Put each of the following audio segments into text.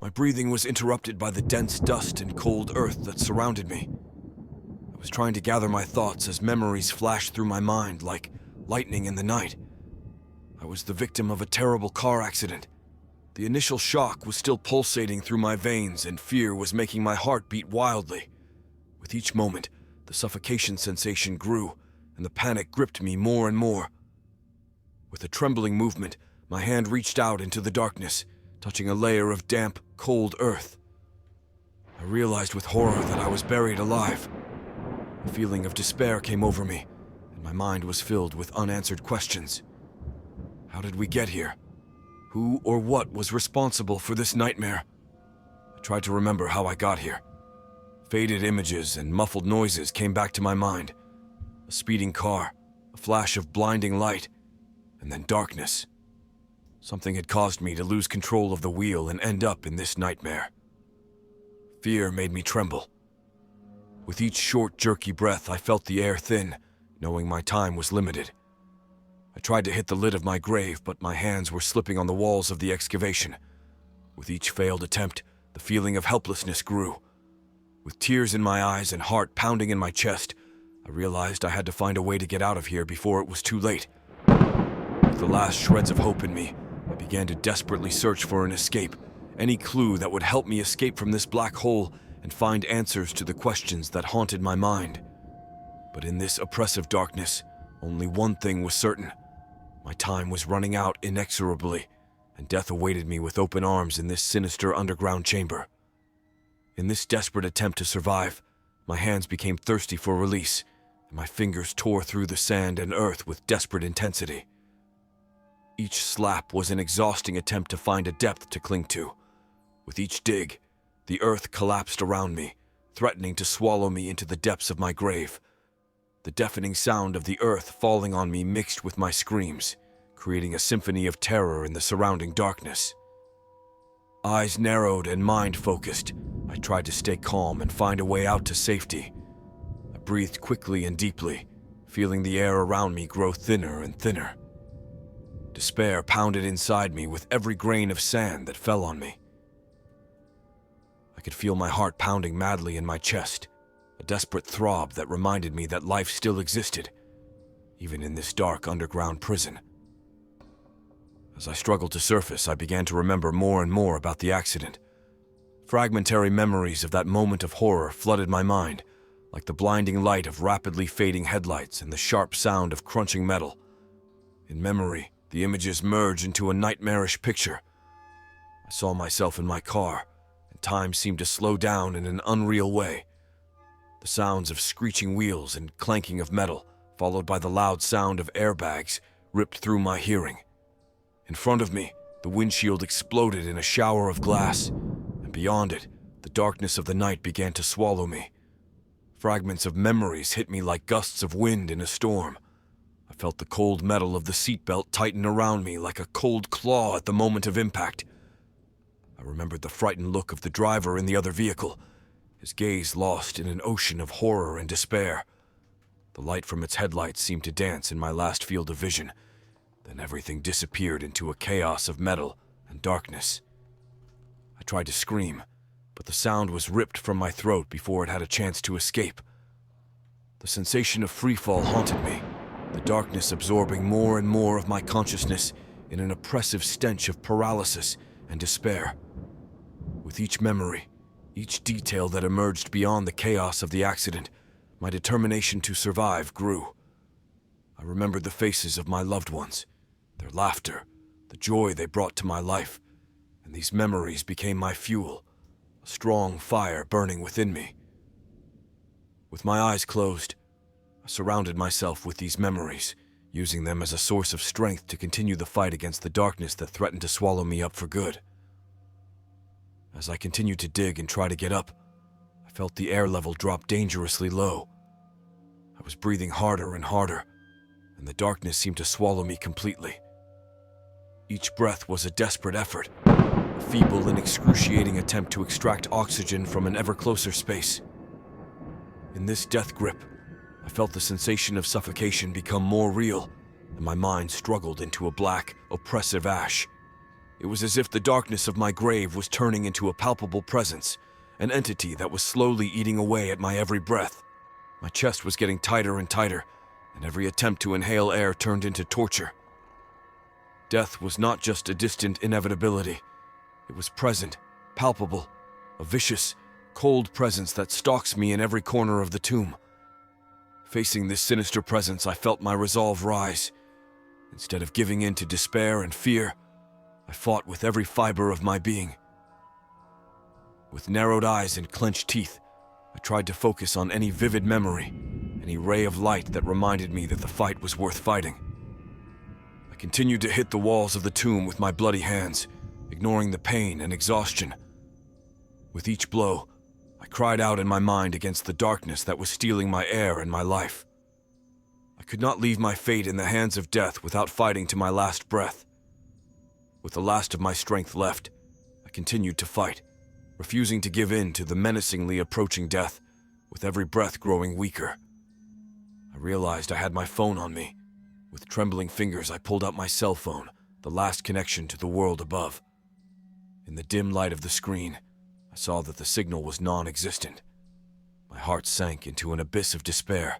My breathing was interrupted by the dense dust and cold earth that surrounded me. I was trying to gather my thoughts as memories flashed through my mind like lightning in the night. I was the victim of a terrible car accident. The initial shock was still pulsating through my veins, and fear was making my heart beat wildly. With each moment, the suffocation sensation grew, and the panic gripped me more and more. With a trembling movement, my hand reached out into the darkness, touching a layer of damp, cold earth. I realized with horror that I was buried alive. A feeling of despair came over me, and my mind was filled with unanswered questions. How did we get here? Who or what was responsible for this nightmare? I tried to remember how I got here. Faded images and muffled noises came back to my mind. A speeding car, a flash of blinding light, and then darkness. Something had caused me to lose control of the wheel and end up in this nightmare. Fear made me tremble. With each short, jerky breath, I felt the air thin, knowing my time was limited. I tried to hit the lid of my grave, but my hands were slipping on the walls of the excavation. With each failed attempt, the feeling of helplessness grew. With tears in my eyes and heart pounding in my chest, I realized I had to find a way to get out of here before it was too late. With the last shreds of hope in me, I began to desperately search for an escape, any clue that would help me escape from this black hole and find answers to the questions that haunted my mind. But in this oppressive darkness, only one thing was certain. My time was running out inexorably, and death awaited me with open arms in this sinister underground chamber. In this desperate attempt to survive, my hands became thirsty for release, and my fingers tore through the sand and earth with desperate intensity. Each slap was an exhausting attempt to find a depth to cling to. With each dig, the earth collapsed around me, threatening to swallow me into the depths of my grave. The deafening sound of the earth falling on me mixed with my screams, creating a symphony of terror in the surrounding darkness. Eyes narrowed and mind focused, I tried to stay calm and find a way out to safety. I breathed quickly and deeply, feeling the air around me grow thinner and thinner. Despair pounded inside me with every grain of sand that fell on me. I could feel my heart pounding madly in my chest, a desperate throb that reminded me that life still existed, even in this dark underground prison. As I struggled to surface, I began to remember more and more about the accident. Fragmentary memories of that moment of horror flooded my mind, like the blinding light of rapidly fading headlights and the sharp sound of crunching metal. In memory, the images merged into a nightmarish picture. I saw myself in my car, and time seemed to slow down in an unreal way. The sounds of screeching wheels and clanking of metal, followed by the loud sound of airbags, ripped through my hearing. In front of me, the windshield exploded in a shower of glass, and beyond it, the darkness of the night began to swallow me. Fragments of memories hit me like gusts of wind in a storm. I felt the cold metal of the seatbelt tighten around me like a cold claw at the moment of impact. I remembered the frightened look of the driver in the other vehicle, his gaze lost in an ocean of horror and despair. The light from its headlights seemed to dance in my last field of vision. Then everything disappeared into a chaos of metal and darkness. I tried to scream, but the sound was ripped from my throat before it had a chance to escape. The sensation of freefall haunted me, the darkness absorbing more and more of my consciousness in an oppressive stench of paralysis and despair. With each memory, each detail that emerged beyond the chaos of the accident, my determination to survive grew. I remembered the faces of my loved ones, their laughter, the joy they brought to my life, and these memories became my fuel, a strong fire burning within me. With my eyes closed, I surrounded myself with these memories, using them as a source of strength to continue the fight against the darkness that threatened to swallow me up for good. As I continued to dig and try to get up, I felt the air level drop dangerously low. I was breathing harder and harder, and the darkness seemed to swallow me completely. Each breath was a desperate effort, a feeble and excruciating attempt to extract oxygen from an ever closer space. In this death grip, I felt the sensation of suffocation become more real, and my mind struggled into a black, oppressive ash. It was as if the darkness of my grave was turning into a palpable presence, an entity that was slowly eating away at my every breath. My chest was getting tighter and tighter, and every attempt to inhale air turned into torture. Death was not just a distant inevitability. It was present, palpable, a vicious, cold presence that stalks me in every corner of the tomb. Facing this sinister presence, I felt my resolve rise. Instead of giving in to despair and fear, I fought with every fiber of my being. With narrowed eyes and clenched teeth, I tried to focus on any vivid memory, any ray of light that reminded me that the fight was worth fighting. I continued to hit the walls of the tomb with my bloody hands, ignoring the pain and exhaustion. With each blow, I cried out in my mind against the darkness that was stealing my air and my life. I could not leave my fate in the hands of death without fighting to my last breath. With the last of my strength left, I continued to fight, refusing to give in to the menacingly approaching death, with every breath growing weaker. I realized I had my phone on me. With trembling fingers, I pulled out my cell phone, the last connection to the world above. In the dim light of the screen, I saw that the signal was non-existent. My heart sank into an abyss of despair,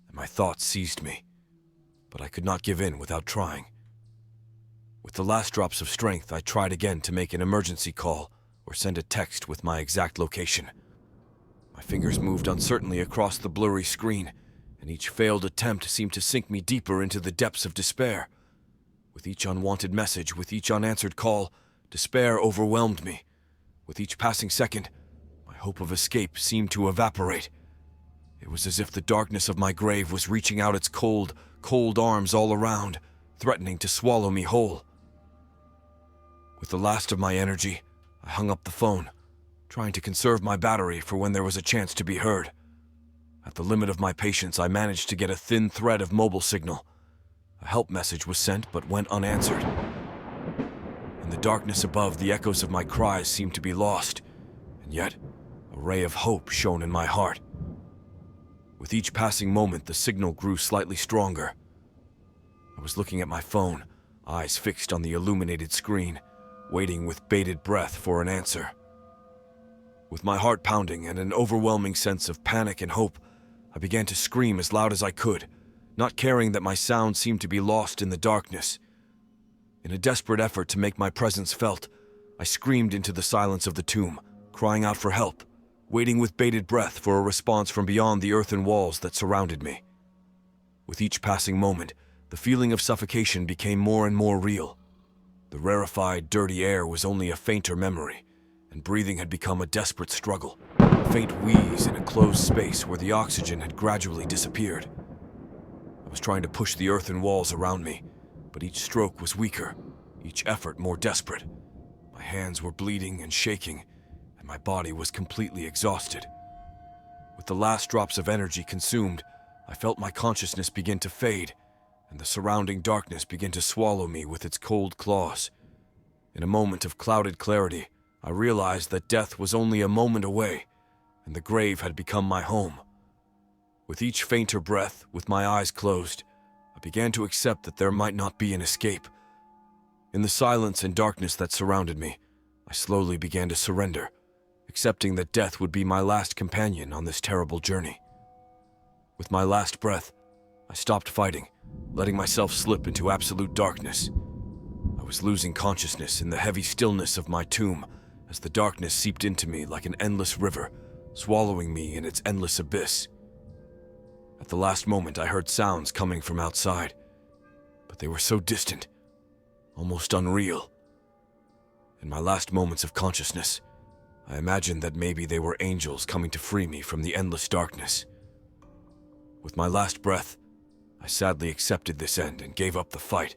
and my thoughts seized me. But I could not give in without trying. With the last drops of strength, I tried again to make an emergency call or send a text with my exact location. My fingers moved uncertainly across the blurry screen, and each failed attempt seemed to sink me deeper into the depths of despair. With each unwanted message, with each unanswered call, despair overwhelmed me. With each passing second, my hope of escape seemed to evaporate. It was as if the darkness of my grave was reaching out its cold, cold arms all around, threatening to swallow me whole. With the last of my energy, I hung up the phone, trying to conserve my battery for when there was a chance to be heard. At the limit of my patience, I managed to get a thin thread of mobile signal. A help message was sent but went unanswered. In the darkness above, the echoes of my cries seemed to be lost, and yet a ray of hope shone in my heart. With each passing moment, the signal grew slightly stronger. I was looking at my phone, eyes fixed on the illuminated screen, waiting with bated breath for an answer. With my heart pounding and an overwhelming sense of panic and hope, I began to scream as loud as I could, not caring that my sound seemed to be lost in the darkness. In a desperate effort to make my presence felt, I screamed into the silence of the tomb, crying out for help, waiting with bated breath for a response from beyond the earthen walls that surrounded me. With each passing moment, the feeling of suffocation became more and more real. The rarefied, dirty air was only a fainter memory, and breathing had become a desperate struggle, a faint wheeze in a closed space where the oxygen had gradually disappeared. I was trying to push the earthen walls around me, but each stroke was weaker, each effort more desperate. My hands were bleeding and shaking, and my body was completely exhausted. With the last drops of energy consumed, I felt my consciousness begin to fade, and the surrounding darkness begin to swallow me with its cold claws. In a moment of clouded clarity, I realized that death was only a moment away, and the grave had become my home. With each fainter breath, with my eyes closed, I began to accept that there might not be an escape. In the silence and darkness that surrounded me, I slowly began to surrender, accepting that death would be my last companion on this terrible journey. With my last breath, I stopped fighting, letting myself slip into absolute darkness. I was losing consciousness in the heavy stillness of my tomb as the darkness seeped into me like an endless river, swallowing me in its endless abyss. At the last moment, I heard sounds coming from outside, but they were so distant, almost unreal. In my last moments of consciousness, I imagined that maybe they were angels coming to free me from the endless darkness. With my last breath, I sadly accepted this end and gave up the fight.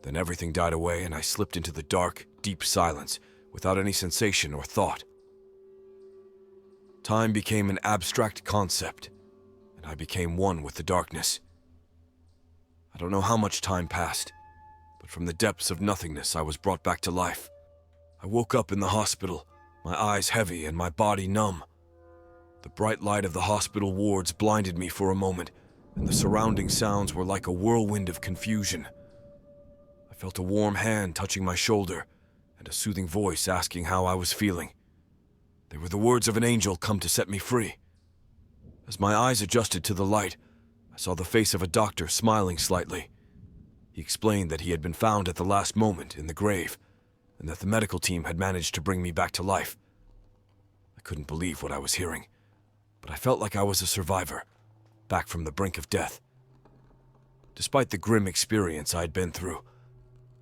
Then everything died away and I slipped into the dark, deep silence without any sensation or thought. Time became an abstract concept, and I became one with the darkness. I don't know how much time passed, but from the depths of nothingness I was brought back to life. I woke up in the hospital, my eyes heavy and my body numb. The bright light of the hospital wards blinded me for a moment, and the surrounding sounds were like a whirlwind of confusion. I felt a warm hand touching my shoulder and a soothing voice asking how I was feeling. They were the words of an angel come to set me free. As my eyes adjusted to the light, I saw the face of a doctor smiling slightly. He explained that he had been found at the last moment in the grave, and that the medical team had managed to bring me back to life. I couldn't believe what I was hearing, but I felt like I was a survivor, back from the brink of death. Despite the grim experience I had been through,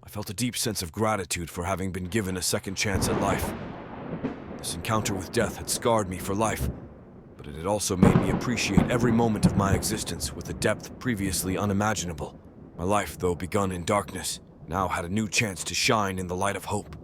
I felt a deep sense of gratitude for having been given a second chance at life. This encounter with death had scarred me for life, but it had also made me appreciate every moment of my existence with a depth previously unimaginable. My life, though begun in darkness, now had a new chance to shine in the light of hope.